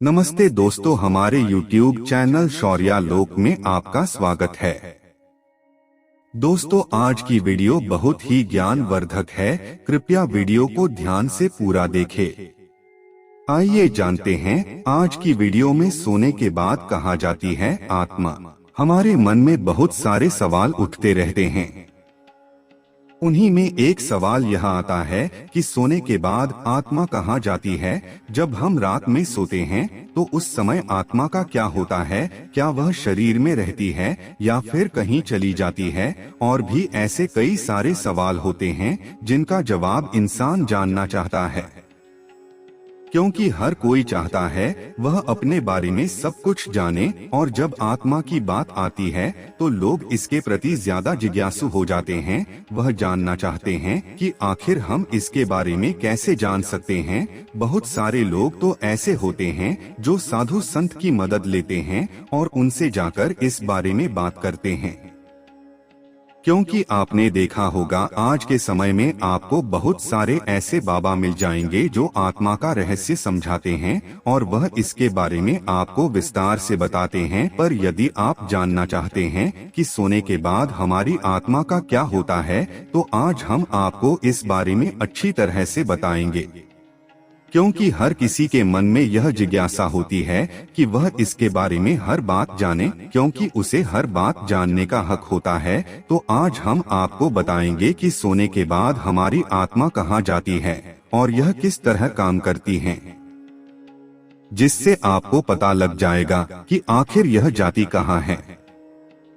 नमस्ते दोस्तों, हमारे YouTube चैनल शौर्या लोक में आपका स्वागत है। दोस्तों, आज की वीडियो बहुत ही ज्ञानवर्धक है। कृपया वीडियो को ध्यान से पूरा देखें। आइए जानते हैं, आज की वीडियो में सोने के बाद कहा जाती है आत्मा। हमारे मन में बहुत सारे सवाल उठते रहते हैं। उन्हीं में एक सवाल यह आता है कि सोने के बाद आत्मा कहाँ जाती है। जब हम रात में सोते हैं तो उस समय आत्मा का क्या होता है? क्या वह शरीर में रहती है या फिर कहीं चली जाती है? और भी ऐसे कई सारे सवाल होते हैं जिनका जवाब इंसान जानना चाहता है, क्योंकि हर कोई चाहता है वह अपने बारे में सब कुछ जाने। और जब आत्मा की बात आती है तो लोग इसके प्रति ज्यादा जिज्ञासु हो जाते हैं। वह जानना चाहते हैं कि आखिर हम इसके बारे में कैसे जान सकते हैं। बहुत सारे लोग तो ऐसे होते हैं जो साधु संत की मदद लेते हैं और उनसे जाकर इस बारे में बात करते हैं, क्योंकि आपने देखा होगा आज के समय में आपको बहुत सारे ऐसे बाबा मिल जाएंगे जो आत्मा का रहस्य समझाते हैं और वह इसके बारे में आपको विस्तार से बताते हैं। पर यदि आप जानना चाहते हैं कि सोने के बाद हमारी आत्मा का क्या होता है तो आज हम आपको इस बारे में अच्छी तरह से बताएंगे, क्योंकि हर किसी के मन में यह जिज्ञासा होती है कि वह इसके बारे में हर बात जाने, क्योंकि उसे हर बात जानने का हक होता है। तो आज हम आपको बताएंगे कि सोने के बाद हमारी आत्मा कहाँ जाती है और यह किस तरह काम करती है, जिससे आपको पता लग जाएगा कि आखिर यह जाती कहाँ है।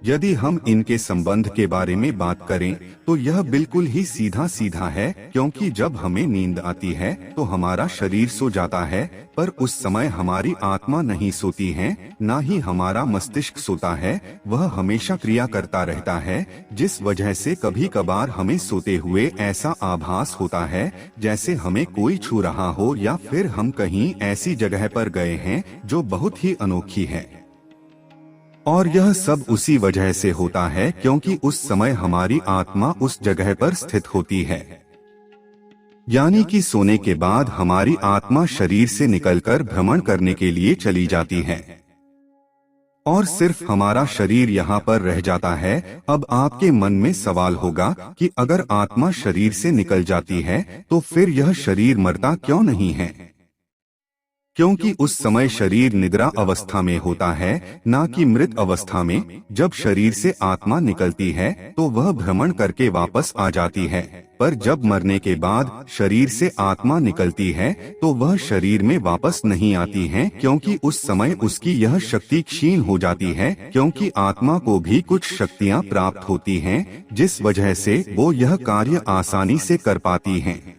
यदि हम इनके संबंध के बारे में बात करें तो यह बिल्कुल ही सीधा सीधा है, क्योंकि जब हमें नींद आती है तो हमारा शरीर सो जाता है, पर उस समय हमारी आत्मा नहीं सोती है, ना ही हमारा मस्तिष्क सोता है। वह हमेशा क्रिया करता रहता है, जिस वजह से कभी कभार हमें सोते हुए ऐसा आभास होता है जैसे हमें कोई छू रहा हो या फिर हम कहीं ऐसी जगह पर गए हैं जो बहुत ही अनोखी है। और यह सब उसी वजह से होता है क्योंकि उस समय हमारी आत्मा उस जगह पर स्थित होती है। यानी कि सोने के बाद हमारी आत्मा शरीर से निकलकर भ्रमण करने के लिए चली जाती है और सिर्फ हमारा शरीर यहाँ पर रह जाता है। अब आपके मन में सवाल होगा कि अगर आत्मा शरीर से निकल जाती है तो फिर यह शरीर मरता क्यों नहीं है? क्योंकि उस समय शरीर निद्रा अवस्था में होता है, ना कि मृत अवस्था में। जब शरीर से आत्मा निकलती है तो वह भ्रमण करके वापस आ जाती है, पर जब मरने के बाद शरीर से आत्मा निकलती है तो वह शरीर में वापस नहीं आती है, क्योंकि उस समय उसकी यह शक्ति क्षीण हो जाती है। क्योंकि आत्मा को भी कुछ शक्तियाँ प्राप्त होती हैं, जिस वजह से वो यह कार्य आसानी से कर पाती हैं।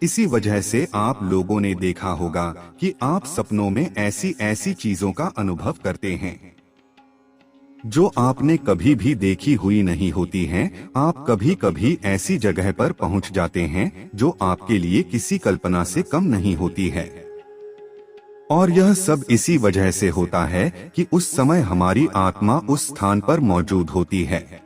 इसी वजह से आप लोगों ने देखा होगा कि आप सपनों में ऐसी ऐसी चीजों का अनुभव करते हैं जो आपने कभी भी देखी हुई नहीं होती हैं। आप कभी कभी ऐसी जगह पर पहुंच जाते हैं जो आपके लिए किसी कल्पना से कम नहीं होती है। और यह सब इसी वजह से होता है कि उस समय हमारी आत्मा उस स्थान पर मौजूद होती है।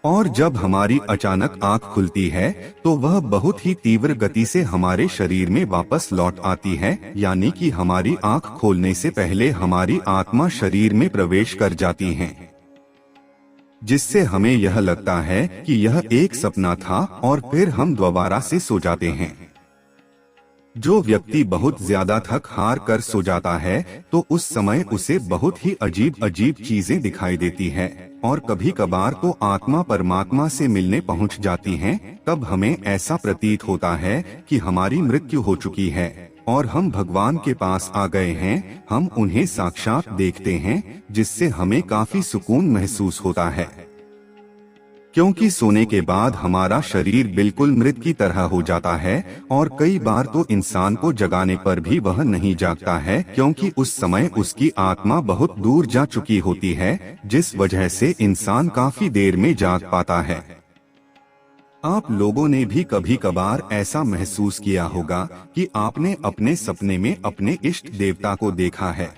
और जब हमारी अचानक आंख खुलती है तो वह बहुत ही तीव्र गति से हमारे शरीर में वापस लौट आती है। यानी कि हमारी आंख खोलने से पहले हमारी आत्मा शरीर में प्रवेश कर जाती है, जिससे हमें यह लगता है कि यह एक सपना था और फिर हम दोबारा से सो जाते हैं। जो व्यक्ति बहुत ज्यादा थक हार कर सो जाता है तो उस समय उसे बहुत ही अजीब अजीब चीजें दिखाई देती है और कभी कभार तो आत्मा परमात्मा से मिलने पहुंच जाती हैं। तब हमें ऐसा प्रतीत होता है कि हमारी मृत्यु हो चुकी है और हम भगवान के पास आ गए हैं। हम उन्हें साक्षात देखते हैं, जिससे हमें काफी सुकून महसूस होता है, क्योंकि सोने के बाद हमारा शरीर बिल्कुल मृत की तरह हो जाता है। और कई बार तो इंसान को जगाने पर भी वह नहीं जागता है, क्योंकि उस समय उसकी आत्मा बहुत दूर जा चुकी होती है, जिस वजह से इंसान काफी देर में जाग पाता है। आप लोगों ने भी कभी कभार ऐसा महसूस किया होगा कि आपने अपने सपने में अपने इष्ट देवता को देखा है।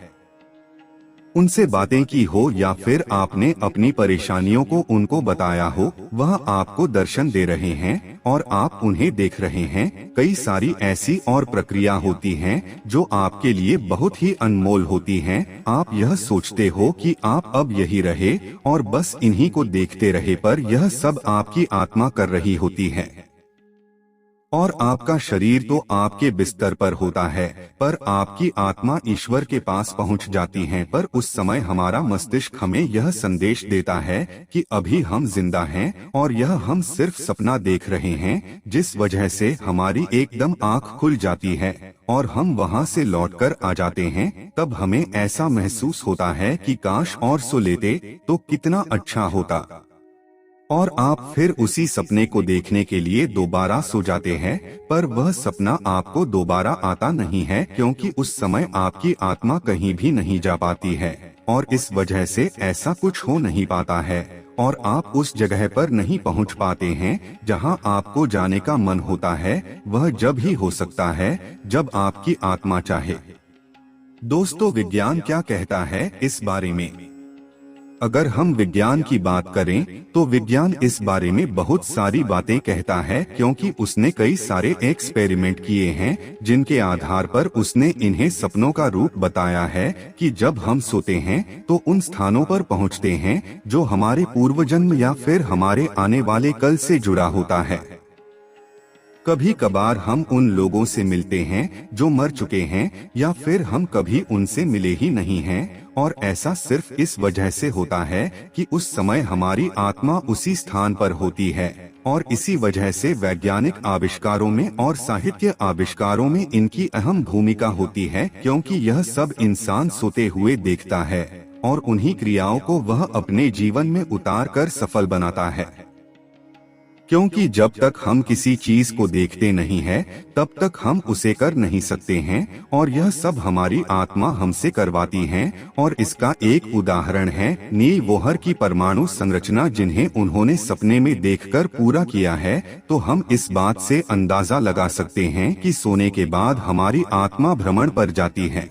उनसे बातें की हो या फिर आपने अपनी परेशानियों को उनको बताया हो, वह आपको दर्शन दे रहे हैं और आप उन्हें देख रहे हैं। कई सारी ऐसी और प्रक्रिया होती हैं जो आपके लिए बहुत ही अनमोल होती हैं। आप यह सोचते हो कि आप अब यही रहे और बस इन्हीं को देखते रहे, पर यह सब आपकी आत्मा कर रही होती है। और आपका शरीर तो आपके बिस्तर पर होता है, पर आपकी आत्मा ईश्वर के पास पहुंच जाती है। पर उस समय हमारा मस्तिष्क हमें यह संदेश देता है कि अभी हम जिंदा हैं और यह हम सिर्फ सपना देख रहे हैं, जिस वजह से हमारी एकदम आंख खुल जाती है और हम वहां से लौटकर आ जाते हैं। तब हमें ऐसा महसूस होता है कि काश और सो लेते तो कितना अच्छा होता, और आप फिर उसी सपने को देखने के लिए दोबारा सो जाते हैं। पर वह सपना आपको दोबारा आता नहीं है, क्योंकि उस समय आपकी आत्मा कहीं भी नहीं जा पाती है और इस वजह से ऐसा कुछ हो नहीं पाता है और आप उस जगह पर नहीं पहुंच पाते हैं जहां आपको जाने का मन होता है। वह जब ही हो सकता है जब आपकी आत्मा चाहे। दोस्तों, विज्ञान क्या कहता है इस बारे में? अगर हम विज्ञान की बात करें तो विज्ञान इस बारे में बहुत सारी बातें कहता है, क्योंकि उसने कई सारे एक्सपेरिमेंट किए हैं जिनके आधार पर उसने इन्हें सपनों का रूप बताया है कि जब हम सोते हैं तो उन स्थानों पर पहुंचते हैं जो हमारे पूर्वजन्म या फिर हमारे आने वाले कल से जुड़ा होता है। कभी कभार हम उन लोगों से मिलते हैं जो मर चुके हैं या फिर हम कभी उनसे मिले ही नहीं हैं, और ऐसा सिर्फ इस वजह से होता है कि उस समय हमारी आत्मा उसी स्थान पर होती है। और इसी वजह से वैज्ञानिक आविष्कारों में और साहित्य आविष्कारों में इनकी अहम भूमिका होती है, क्योंकि यह सब इंसान सोते हुए देखता है और उन्हीं क्रियाओं को वह अपने जीवन में उतार कर सफल बनाता है। क्योंकि जब तक हम किसी चीज को देखते नहीं हैं, तब तक हम उसे कर नहीं सकते हैं, और यह सब हमारी आत्मा हमसे करवाती है। और इसका एक उदाहरण है नील बोहर की परमाणु संरचना, जिन्हें उन्होंने सपने में देखकर पूरा किया है। तो हम इस बात से अंदाजा लगा सकते हैं कि सोने के बाद हमारी आत्मा भ्रमण पर जाती है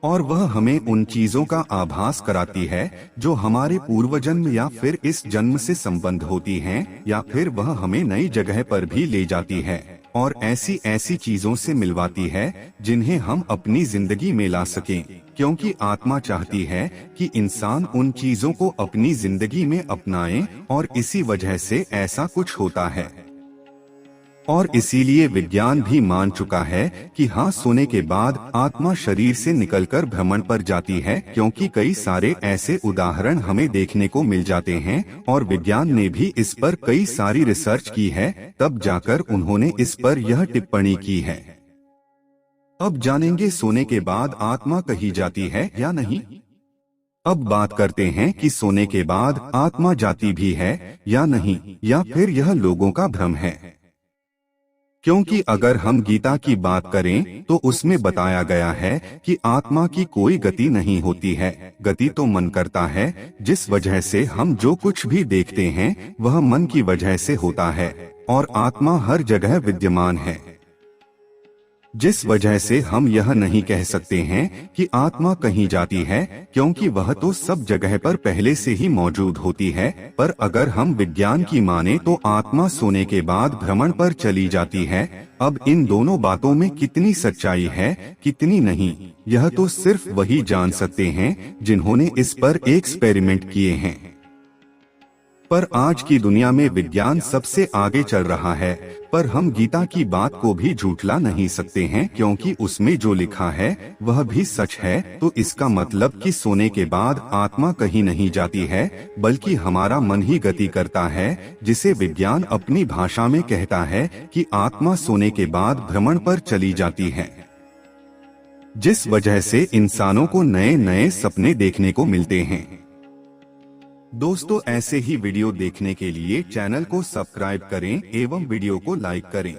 और वह हमें उन चीजों का आभास कराती है जो हमारे पूर्वजन्म या फिर इस जन्म से संबंध होती हैं, या फिर वह हमें नई जगह पर भी ले जाती है और ऐसी ऐसी चीजों से मिलवाती है जिन्हें हम अपनी जिंदगी में ला सकें, क्योंकि आत्मा चाहती है कि इंसान उन चीजों को अपनी जिंदगी में अपनाए, और इसी वजह से ऐसा कुछ होता है। और इसीलिए विज्ञान भी मान चुका है कि हाँ, सोने के बाद आत्मा शरीर से निकलकर भ्रमण पर जाती है, क्योंकि कई सारे ऐसे उदाहरण हमें देखने को मिल जाते हैं और विज्ञान ने भी इस पर कई सारी रिसर्च की है, तब जाकर उन्होंने इस पर यह टिप्पणी की है। अब जानेंगे सोने के बाद आत्मा कहीं जाती है या नहीं। अब बात करते हैं कि सोने के बाद आत्मा जाती भी है या नहीं, या फिर यह लोगों का भ्रम है। क्योंकि अगर हम गीता की बात करें तो उसमें बताया गया है कि आत्मा की कोई गति नहीं होती है, गति तो मन करता है, जिस वजह से हम जो कुछ भी देखते हैं वह मन की वजह से होता है, और आत्मा हर जगह विद्यमान है, जिस वजह से हम यह नहीं कह सकते हैं कि आत्मा कहीं जाती है, क्योंकि वह तो सब जगह पर पहले से ही मौजूद होती है। पर अगर हम विज्ञान की माने तो आत्मा सोने के बाद भ्रमण पर चली जाती है। अब इन दोनों बातों में कितनी सच्चाई है कितनी नहीं, यह तो सिर्फ वही जान सकते हैं जिन्होंने इस पर एक्सपेरिमेंट किए हैं। पर आज की दुनिया में विज्ञान सबसे आगे चल रहा है, पर हम गीता की बात को भी झूठला नहीं सकते हैं, क्योंकि उसमें जो लिखा है वह भी सच है। तो इसका मतलब कि सोने के बाद आत्मा कहीं नहीं जाती है, बल्कि हमारा मन ही गति करता है, जिसे विज्ञान अपनी भाषा में कहता है कि आत्मा सोने के बाद भ्रमण पर चली जाती है, जिस वजह से इंसानों को नए नए सपने देखने को मिलते हैं। दोस्तों, ऐसे ही वीडियो देखने के लिए चैनल को सब्सक्राइब करें एवं वीडियो को लाइक करें।